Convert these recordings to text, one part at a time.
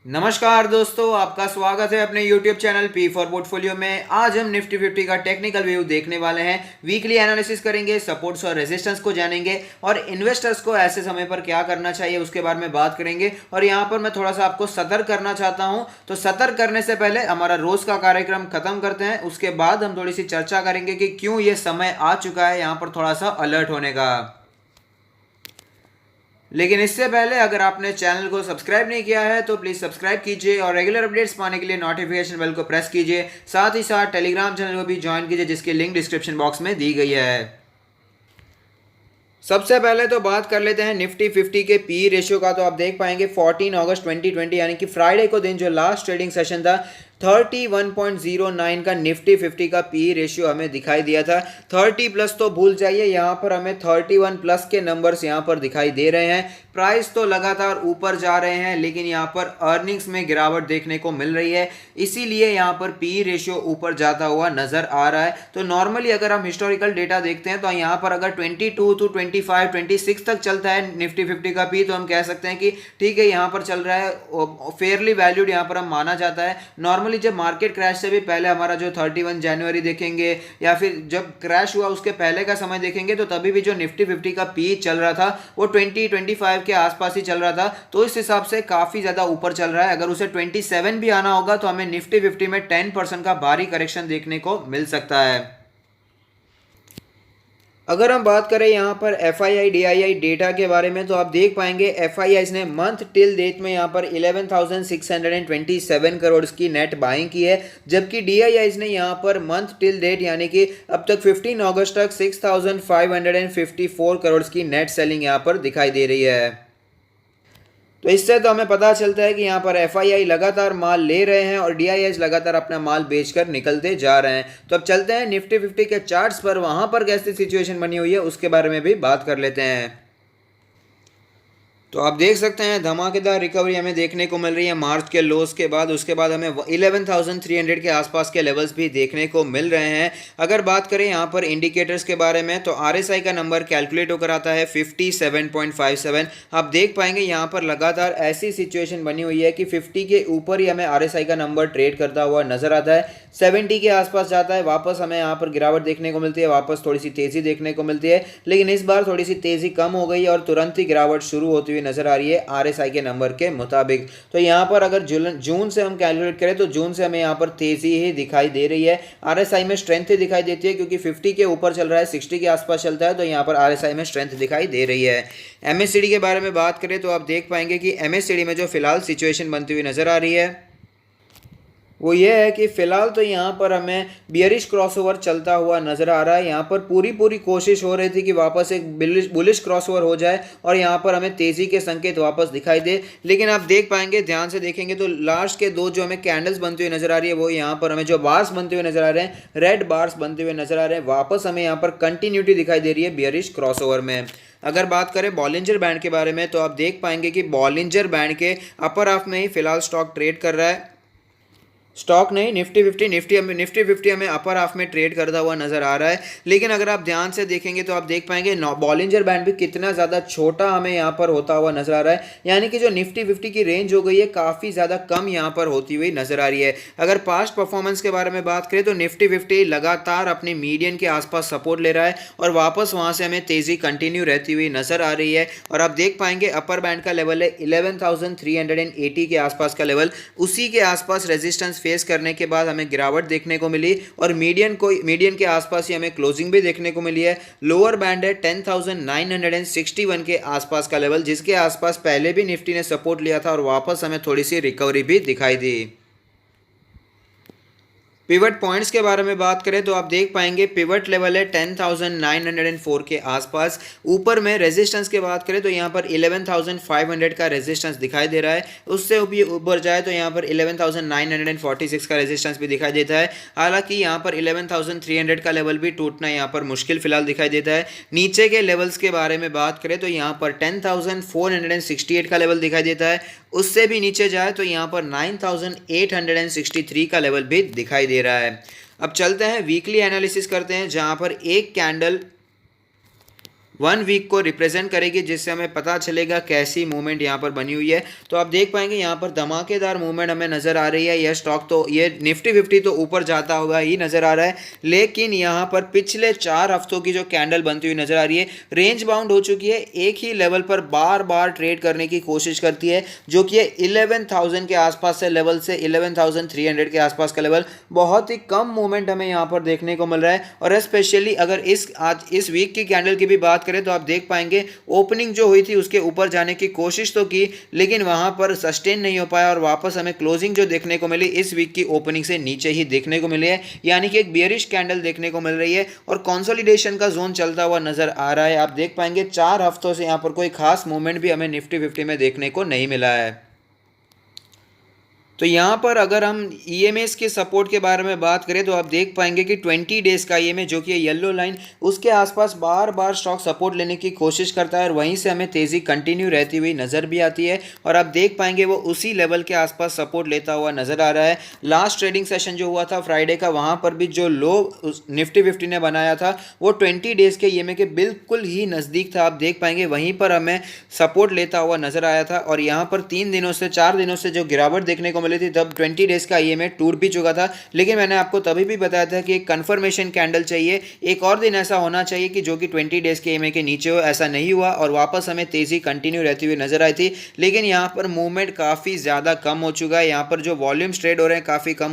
नमस्कार दोस्तों, आपका स्वागत है अपने YouTube channel P for portfolio में। आज हम निफ्टी 50 का टेक्निकल व्यू देखने वाले हैं। वीकली एनालिसिस करेंगे, सपोर्ट्स और रेजिस्टेंस को जानेंगे और इन्वेस्टर्स को ऐसे समय पर क्या करना चाहिए उसके बारे में बात करेंगे। और यहाँ पर मैं थोड़ा सा आपको सतर्क करना चाहता हूँ। तो सतर्क करने से पहले हमारा रोज का कार्यक्रम खत्म करते हैं, उसके बाद हम थोड़ी सी चर्चा करेंगे कि क्यों ये समय आ चुका है यहाँ पर थोड़ा सा अलर्ट होने का। लेकिन इससे पहले अगर आपने चैनल को सब्सक्राइब नहीं किया है तो प्लीज़ सब्सक्राइब कीजिए और रेगुलर अपडेट्स पाने के लिए नोटिफिकेशन बेल को प्रेस कीजिए। साथ ही साथ टेलीग्राम चैनल को भी ज्वाइन कीजिए जिसकी लिंक डिस्क्रिप्शन बॉक्स में दी गई है। सबसे पहले तो बात कर लेते हैं निफ्टी 50 के पी रेशियो का। तो आप देख पाएंगे 14 अगस्त 2020 यानी कि फ्राइडे को दिन जो लास्ट ट्रेडिंग सेशन था 31.09 का निफ्टी 50 का पी रेशियो हमें दिखाई दिया था। 30 प्लस तो भूल जाइए, यहाँ पर हमें 31 प्लस के नंबर्स यहाँ पर दिखाई दे रहे हैं। प्राइस तो लगातार ऊपर जा रहे हैं लेकिन यहाँ पर अर्निंग्स में गिरावट देखने को मिल रही है, इसीलिए यहाँ पर पी रेशियो ऊपर जाता हुआ नजर आ रहा है। तो नॉर्मली अगर हम हिस्टोरिकल डेटा देखते हैं तो यहाँ पर अगर 22 टू 25 26 तक चलता है निफ्टी 50 का पी तो हम कह सकते हैं कि ठीक है, यहाँ पर चल रहा है, फेयरली वैल्यूड यहाँ पर हम माना जाता है। नॉर्मली जब मार्केट क्रैश से भी पहले हमारा जो 31 जनवरी देखेंगे या फिर जब क्रैश हुआ उसके पहले का समय देखेंगे तो तभी भी जो निफ्टी 50 का पी चल रहा था वो 25 के आसपास ही चल रहा था। तो इस हिसाब से काफी ज्यादा ऊपर चल रहा है। अगर उसे 27 भी आना होगा तो हमें निफ्टी 50 में 10% का भारी करेक्शन देखने को मिल सकता है। अगर हम बात करें यहाँ पर F I I D I I data के बारे में तो आप देख पाएंगे एफ आई आई ने मंथ टिल डेट में यहाँ पर 11,627 करोड़ की नेट बाइंग की है, जबकि डी आई आई ने यहाँ पर मंथ टिल डेट यानी कि अब तक 15 अगस्त तक 6,554 करोड़ की नेट सेलिंग यहाँ पर दिखाई दे रही है। तो इससे तो हमें पता चलता है कि यहाँ पर एफआईआई लगातार माल ले रहे हैं और डीआईएस लगातार अपना माल बेचकर निकलते जा रहे हैं। तो अब चलते हैं निफ्टी 50 के चार्ट्स पर, वहां पर कैसी सिचुएशन बनी हुई है उसके बारे में भी बात कर लेते हैं। तो आप देख सकते हैं धमाकेदार रिकवरी हमें देखने को मिल रही है मार्च के लोस के बाद। उसके बाद हमें 11,300 के आसपास के लेवल्स भी देखने को मिल रहे हैं। अगर बात करें यहाँ पर इंडिकेटर्स के बारे में तो आरएसआई का नंबर कैलकुलेट होकर आता है 57.57। आप देख पाएंगे यहाँ पर लगातार ऐसी सिचुएशन बनी हुई है कि 50 के ऊपर ही हमें आरएसआई का नंबर ट्रेड करता हुआ नजर आता है। 70 के आसपास जाता है, वापस हमें यहाँ पर गिरावट देखने को मिलती है, वापस थोड़ी सी तेजी देखने को मिलती है, लेकिन इस बार थोड़ी सी तेजी कम हो गई और तुरंत ही गिरावट शुरू होती हुई नजर आ रही है आरएसआई के नंबर के मुताबिक। तो यहाँ पर अगर जून से हम कैलकुलेट करें तो जून से हमें यहाँ पर तेजी ही दिखाई दे रही है। आरएसआई में स्ट्रेंथ ही दिखाई देती है क्योंकि 50 के ऊपर चल रहा है, 60 के आसपास चलता है, तो यहाँ पर आरएसआई में स्ट्रेंथ दिखाई दे रही है। एमएससीडी के बारे में बात करें तो आप देख पाएंगे कि एमएससीडी में जो फिलहाल सिचुएशन बनती हुई नजर आ रही है वो ये है कि फिलहाल तो यहाँ पर हमें बियरिश क्रॉसओवर चलता हुआ नजर आ रहा है। यहाँ पर पूरी कोशिश हो रही थी कि वापस एक बुलिश क्रॉसओवर हो जाए और यहाँ पर हमें तेजी के संकेत वापस दिखाई दे, लेकिन आप देख पाएंगे, ध्यान से देखेंगे तो लास्ट के दो जो हमें कैंडल्स बनती हुई नजर आ रही है वो यहाँ पर हमें जो बार्स बनते हुए नजर आ रहे हैं, रेड बार्स बनते हुए नजर आ रहे हैं, वापस हमें यहाँ पर कंटिन्यूटी दिखाई दे रही है बियरिश क्रॉसओवर में। अगर बात करें बॉलिंजर बैंड के बारे में तो आप देख पाएंगे कि बॉलिंजर बैंड के अपर हाफ में ही फिलहाल स्टॉक ट्रेड कर रहा है। स्टॉक नहीं, निफ्टी 50 हमें अपर हाफ में ट्रेड करता हुआ नजर आ रहा है। लेकिन अगर आप ध्यान से देखेंगे तो आप देख पाएंगे बॉलिंजर बैंड भी कितना ज़्यादा छोटा हमें यहाँ पर होता हुआ नजर आ रहा है, यानी कि जो निफ्टी 50 की रेंज हो गई है काफ़ी ज़्यादा कम यहाँ पर होती हुई नजर आ रही है। अगर पास्ट परफॉर्मेंस के बारे में बात करें तो निफ्टी 50 लगातार अपने मीडियन के आसपास सपोर्ट ले रहा है और वापस वहाँ से हमें तेज़ी कंटिन्यू रहती हुई नजर आ रही है। और आप देख पाएंगे अपर बैंड का लेवल है 11,380 के आसपास का लेवल, उसी के आसपास रेजिस्टेंस फेस करने के बाद हमें गिरावट देखने को मिली और मीडियन के आसपास ही हमें क्लोजिंग भी देखने को मिली है। लोअर बैंड है 10,961 के आसपास का लेवल, जिसके आसपास पहले भी निफ्टी ने सपोर्ट लिया था और वापस हमें थोड़ी सी रिकवरी भी दिखाई दी। पिवट पॉइंट्स के बारे में बात करें तो आप देख पाएंगे पिवट लेवल है 10,904 के आसपास। ऊपर में रेजिस्टेंस की बात करें तो यहाँ पर 11,500 का रेजिस्टेंस दिखाई दे रहा है, उससे भी ऊपर जाए तो यहाँ पर 11,946 का रेजिस्टेंस भी दिखाई देता है। हालांकि यहाँ पर 11,300 का लेवल भी टूटना यहाँ पर मुश्किल फिलहाल दिखाई देता है। नीचे के लेवल्स के बारे में बात करें तो यहाँ पर 10,468 का लेवल दिखाई देता है, उससे भी नीचे जाए तो यहाँ पर 9,863 का लेवल भी दिखाई दे रहा है। अब चलते हैं वीकली एनालिसिस करते हैं, जहाँ पर एक कैंडल 1 वीक को रिप्रेजेंट करेगी, जिससे हमें पता चलेगा कैसी मूवमेंट यहाँ पर बनी हुई है। तो आप देख पाएंगे यहाँ पर धमाकेदार मूवमेंट हमें नजर आ रही है। यह स्टॉक तो ये निफ्टी 50 तो ऊपर जाता हुआ ही नजर आ रहा है, लेकिन यहाँ पर पिछले 4 हफ्तों की जो कैंडल बनती हुई नजर आ रही है, रेंज बाउंड हो चुकी है, एक ही लेवल पर बार बार ट्रेड करने की कोशिश करती है, जो कि 11,000 के आसपास से लेवल से 11,300 के आसपास का लेवल। बहुत ही कम मूवमेंट हमें यहाँ पर देखने को मिल रहा है। और स्पेशली अगर इस वीक की कैंडल की भी बात करें तो आप देख पाएंगे ओपनिंग जो हुई थी उसके ऊपर जाने की कोशिश तो की, लेकिन वहां पर सस्टेन नहीं हो पाया और वापस हमें क्लोजिंग जो देखने को मिली इस वीक की ओपनिंग से नीचे ही देखने को मिली है, यानी कि एक बियरिश कैंडल देखने को मिल रही है और कंसोलिडेशन का जोन चलता हुआ नजर आ रहा है। आप देख पाएंगे 4 हफ्तों से यहां पर कोई खास मूवमेंट भी हमें निफ्टी 50 में देखने को नहीं मिला है। तो यहाँ पर अगर हम ईएमएस के सपोर्ट के बारे में बात करें तो आप देख पाएंगे कि 20 डेज का ईएमए जो कि है येलो लाइन, उसके आसपास बार बार स्टॉक सपोर्ट लेने की कोशिश करता है और वहीं से हमें तेज़ी कंटिन्यू रहती हुई नज़र भी आती है। और आप देख पाएंगे वो उसी लेवल के आसपास सपोर्ट लेता हुआ नज़र आ रहा है। लास्ट ट्रेडिंग सेशन जो हुआ था फ्राइडे का, वहाँ पर भी जो लो निफ्टी 50 ने बनाया था वो 20 डेज के ईएमए के बिल्कुल ही नज़दीक था। आप देख पाएंगे वहीं पर हमें सपोर्ट लेता हुआ नज़र आया था और यहाँ पर 4 दिनों से जो गिरावट देखने को मिली थी तब 20 डेज का ईएमए टूट भी चुका था। लेकिन मैंने आपको तभी भी बताया था कि एक कंफर्मेशन कैंडल चाहिए, एक और दिन ऐसा होना चाहिए कि जो कि 20 डेज के ईएमए के नीचे हो। ऐसा नहीं हुआ और वापस हमें तेज़ी कंटिन्यू रहती हुई नजर आई थी। लेकिन यहाँ पर मूवमेंट काफ़ी ज़्यादा कम हो चुका है। यहाँ पर जो वॉल्यूम्स ट्रेड हो रहे हैं काफ़ी कम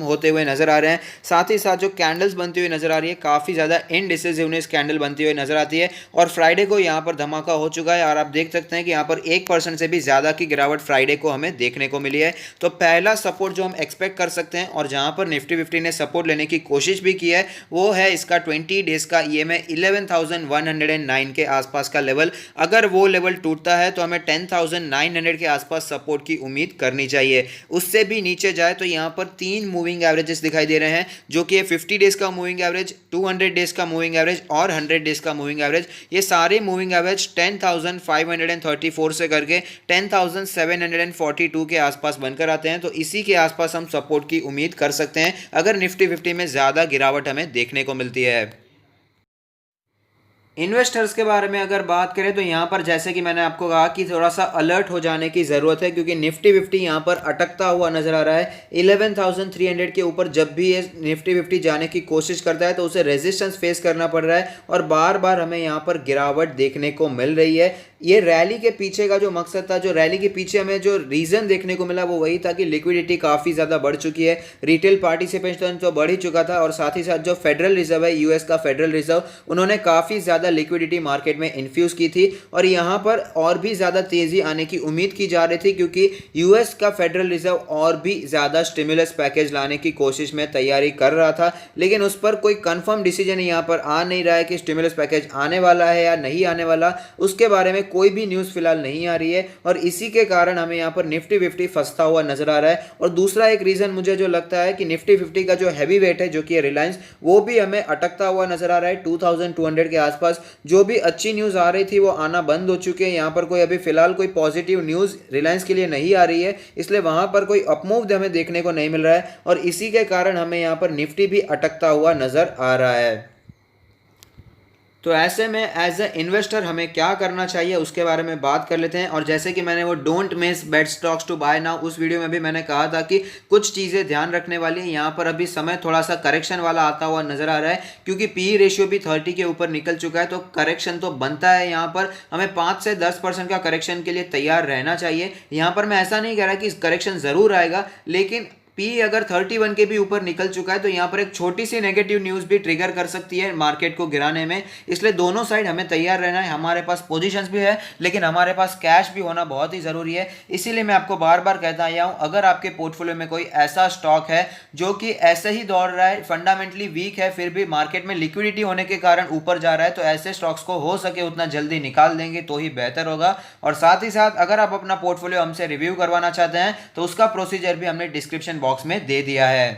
होते हुए नजर आ रहे हैं। साथ ही साथ जो कैंडल्स बनती हुई नजर आ रही है काफ़ी ज़्यादा इनडिसिसिवनेस कैंडल बनती हुई नजर आती है और फ्राइडे को यहाँ पर धमाका हो चुका है। और आप देख सकते हैं कि यहाँ पर 1% से भी ज़्यादा की गिरावट फ्राइडे को हमें देखने को मिली है। तो पहला सपोर्ट जो हम एक्सपेक्ट कर सकते हैं और जहां पर निफ्टी 50 ने सपोर्ट लेने की कोशिश भी की है वो है इसका 20 डेज का ईएमए 11,109 के आसपास का लेवल। अगर वो लेवल टूटता है तो हमें 10,900 के आसपास सपोर्ट की उम्मीद करनी चाहिए। उससे भी नीचे जाए तो यहां पर 3 मूविंग एवरेजेस दिखाई दे रहे हैं, जो कि 50 डेज का मूविंग एवरेज, 200 डेज का मूविंग एवरेज और 100 डेज का मूविंग एवरेज। ये सारे मूविंग एवरेज 10,534 से करके 10,742 के आसपास बनकर आते हैं। तो इसी के आसपास हम सपोर्ट की उम्मीद कर सकते हैं अगर निफ्टी 50 में ज़्यादा गिरावट हमें देखने को मिलती है। इन्वेस्टर्स के बारे में अगर बात करें तो यहाँ पर जैसे कि मैंने आपको कहा कि थोड़ा सा अलर्ट हो जाने की ज़रूरत है, क्योंकि निफ्टी 50 यहाँ पर अटकता हुआ नज़र आ रहा है 11,300 के ऊपर। जब भी ये निफ्टी 50 जाने की कोशिश करता है तो उसे रेजिस्टेंस फेस करना पड़ रहा है और बार बार हमें यहाँ पर गिरावट देखने को मिल रही है। ये रैली के पीछे का जो मकसद था, जो रैली के पीछे हमें जो रीज़न देखने को मिला वो वही था कि लिक्विडिटी काफ़ी ज़्यादा बढ़ चुकी है, रिटेल पार्टिसिपेशन तो बढ़ ही चुका था और साथ ही साथ जो फेडरल रिजर्व है, यूएस का फेडरल रिजर्व, उन्होंने काफ़ी ज़्यादा लिक्विडिटी मार्केट में इन्फ्यूज़ की थी और यहाँ पर और भी ज़्यादा तेज़ी आने की उम्मीद की जा रही थी, क्योंकि यूएस का फेडरल रिजर्व और भी ज़्यादा स्टिमुलस पैकेज लाने की कोशिश में तैयारी कर रहा था। लेकिन उस पर कोई कंफर्म डिसीजन यहाँ पर आ नहीं रहा है कि स्टिमुलस पैकेज आने वाला है या नहीं आने वाला, उसके बारे में कोई भी न्यूज़ फिलहाल नहीं आ रही है और इसी के कारण हमें यहाँ पर निफ्टी 50 फंसता हुआ नजर आ रहा है। और दूसरा एक रीज़न मुझे जो लगता है कि निफ्टी 50 का जो हैवी वेट है, जो कि रिलायंस, वो भी हमें अटकता हुआ नजर आ रहा है 2200 के आसपास। जो भी अच्छी न्यूज़ आ रही थी वो आना बंद हो चुकी है। यहाँ पर कोई अभी फिलहाल कोई पॉजिटिव न्यूज़ रिलायंस के लिए नहीं आ रही है, इसलिए वहाँ पर कोई अपमूव हमें देखने को नहीं मिल रहा है और इसी के कारण हमें यहाँ पर निफ्टी भी अटकता हुआ नजर आ रहा है। तो ऐसे में एज ए इन्वेस्टर हमें क्या करना चाहिए उसके बारे में बात कर लेते हैं। और जैसे कि मैंने वो don't miss bet stocks to buy now उस वीडियो में भी मैंने कहा था कि कुछ चीज़ें ध्यान रखने वाली है। यहाँ पर अभी समय थोड़ा सा करेक्शन वाला आता हुआ नजर आ रहा है, क्योंकि पी रेशियो भी 30 के ऊपर निकल चुका है, तो करेक्शन तो बनता है। यहाँ पर हमें 5 से 10% का करेक्शन के लिए तैयार रहना चाहिए। यहाँ पर मैं ऐसा नहीं कह रहा कि करेक्शन ज़रूर आएगा, लेकिन पी अगर 31 के भी ऊपर निकल चुका है तो यहाँ पर एक छोटी सी नेगेटिव न्यूज़ भी ट्रिगर कर सकती है मार्केट को गिराने में। इसलिए दोनों साइड हमें तैयार रहना है। हमारे पास पोजीशंस भी है, लेकिन हमारे पास कैश भी होना बहुत ही ज़रूरी है। इसीलिए मैं आपको बार बार कहता आया हूँ, अगर आपके पोर्टफोलियो में कोई ऐसा स्टॉक है जो कि ऐसे ही दौड़ रहा है, फंडामेंटली वीक है, फिर भी मार्केट में लिक्विडिटी होने के कारण ऊपर जा रहा है, तो ऐसे स्टॉक्स को हो सके उतना जल्दी निकाल देंगे तो ही बेहतर होगा। और साथ ही साथ अगर आप अपना पोर्टफोलियो हमसे रिव्यू करवाना चाहते हैं तो उसका प्रोसीजर भी हमने डिस्क्रिप्शन बॉक्स में दे दिया है।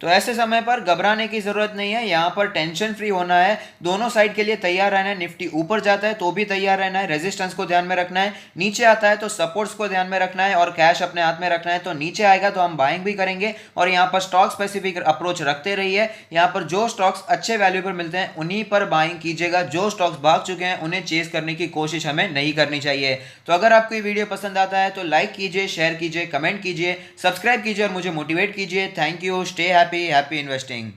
तो ऐसे समय पर घबराने की जरूरत नहीं है, यहाँ पर टेंशन फ्री होना है, दोनों साइड के लिए तैयार रहना है। निफ्टी ऊपर जाता है तो भी तैयार रहना है, रेजिस्टेंस को ध्यान में रखना है, नीचे आता है तो सपोर्ट्स को ध्यान में रखना है और कैश अपने हाथ में रखना है। तो नीचे आएगा तो हम बाइंग भी करेंगे और यहाँ पर स्टॉक स्पेसिफिक अप्रोच रखते रहिए। यहाँ पर जो स्टॉक्स अच्छे वैल्यू पर मिलते हैं उन्हीं पर बाइंग कीजिएगा, जो स्टॉक्स भाग चुके हैं उन्हें चेस करने की कोशिश हमें नहीं करनी चाहिए। तो अगर आपको ये वीडियो पसंद आता है तो लाइक कीजिए, शेयर कीजिए, कमेंट कीजिए, सब्सक्राइब कीजिए और मुझे मोटिवेट कीजिए। Thank you, stay happy, happy investing.